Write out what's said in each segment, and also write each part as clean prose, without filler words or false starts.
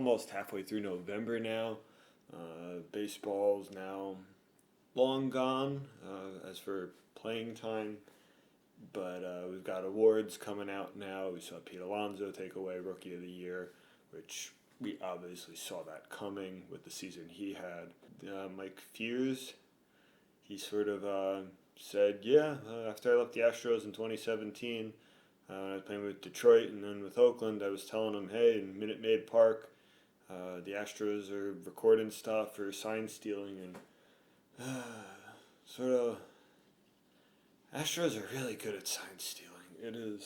almost halfway through November now. Baseball's now long gone as for playing time, but we've got awards coming out now. We saw Pete Alonso take away Rookie of the Year, which we obviously saw that coming with the season he had. Mike Fears, he sort of said, after I left the Astros in 2017, I was playing with Detroit and then with Oakland, I was telling them, hey, in Minute Maid Park, the Astros are recording stuff for sign stealing, and sort of, Astros are really good at sign stealing.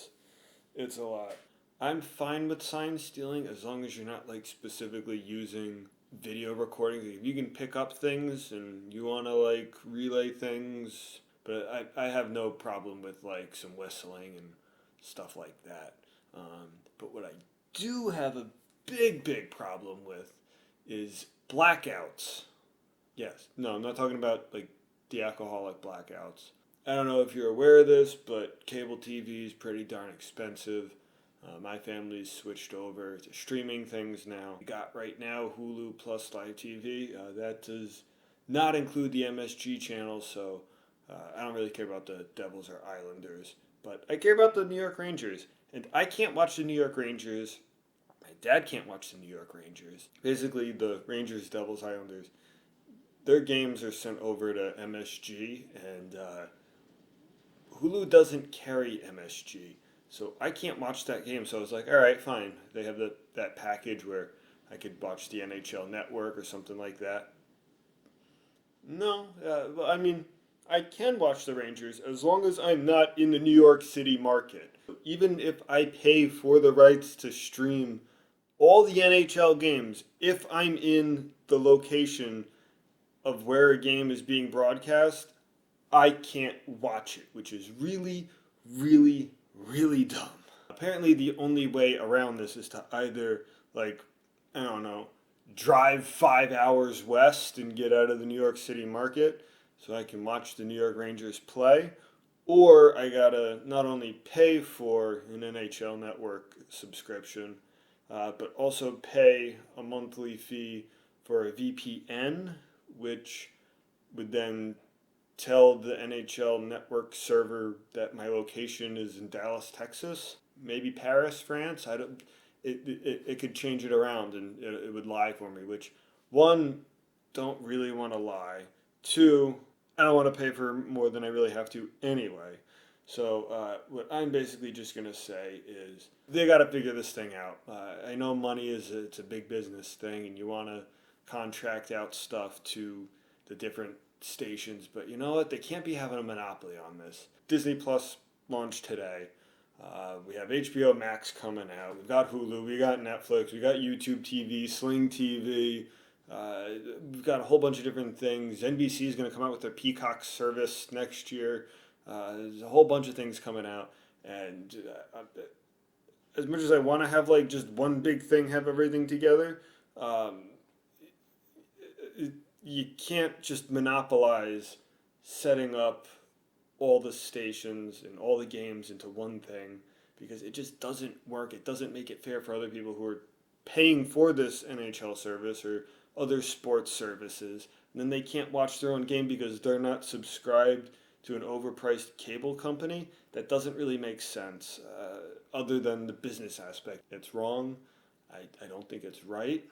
It's a lot. I'm fine with sign stealing as long as you're not like specifically using video recordings. If you can pick up things and you want to like relay things, but I have no problem with like some whistling and stuff like that. But what I do have a big problem with is blackouts. Yes, no, I'm not talking about like the alcoholic blackouts. I don't know if you're aware of this, but cable TV is pretty darn expensive. My family's switched over to streaming things now. We got right now Hulu plus Live TV. That does not include the MSG channels, so I don't really care about the Devils or Islanders. But I care about the New York Rangers. And I can't watch the New York Rangers. My dad can't watch the New York Rangers. Basically, the Rangers, Devils, Islanders, their games are sent over to MSG, and Hulu doesn't carry MSG. So I can't watch that game. So I was like, all right, fine. They have that package where I could watch the NHL Network or something like that. No, I mean, I can watch the Rangers as long as I'm not in the New York City market. Even if I pay for the rights to stream all the NHL games, if I'm in the location of where a game is being broadcast, I can't watch it, which is really, really dumb. Apparently, the only way around this is to either, like, I don't know, drive 5 hours west and get out of the New York City market so I can watch the New York Rangers play, or I gotta not only pay for an NHL Network subscription, but also pay a monthly fee for a VPN, which would then tell the NHL Network server that my location is in Dallas, Texas, maybe Paris, France. I don't. It could change it around and it would lie for me. Which, one, don't really want to lie. Two, I don't want to pay for more than I really have to anyway. So what I'm basically just gonna say is they got to figure this thing out. I know money it's a big business thing, and you want to contract out stuff to the different stations, but you know what? They can't be having a monopoly on this. Disney Plus launched today. We have HBO Max coming out. We've got Hulu. We got Netflix. We got YouTube TV, Sling TV. We've got a whole bunch of different things. NBC is going to come out with their Peacock service next year. There's a whole bunch of things coming out, and as much as I want to have like just one big thing, have everything together, you can't just monopolize setting up all the stations and all the games into one thing, because it just doesn't work. It doesn't make it fair for other people who are paying for this NHL service or other sports services, and then they can't watch their own game because they're not subscribed to an overpriced cable company. That doesn't really make sense, other than the business aspect. It's wrong. I don't think it's right.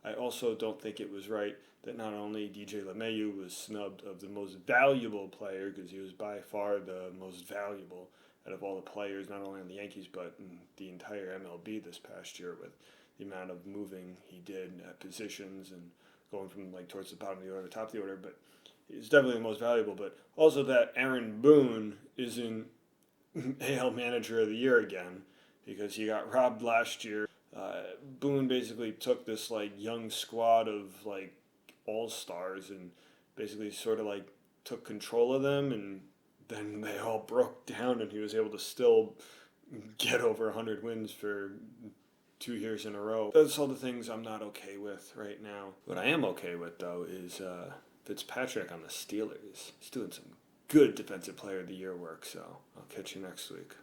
I also don't think it was right that not only DJ LeMahieu was snubbed of the most valuable player, because he was by far the most valuable out of all the players, not only on the Yankees, but in the entire MLB this past year, with the amount of moving he did at positions and going from like towards the bottom of the order to top of the order. But he's definitely the most valuable. But also that Aaron Boone isn't AL Manager of the Year again, because he got robbed last year. Boone basically took this like young squad of like all-stars and basically sort of like took control of them, and then they all broke down and he was able to still get over 100 wins for 2 years in a row. That's all the things I'm not okay with right now. What I am okay with though is Fitzpatrick on the Steelers. He's doing some good Defensive Player of the Year work, so I'll catch you next week.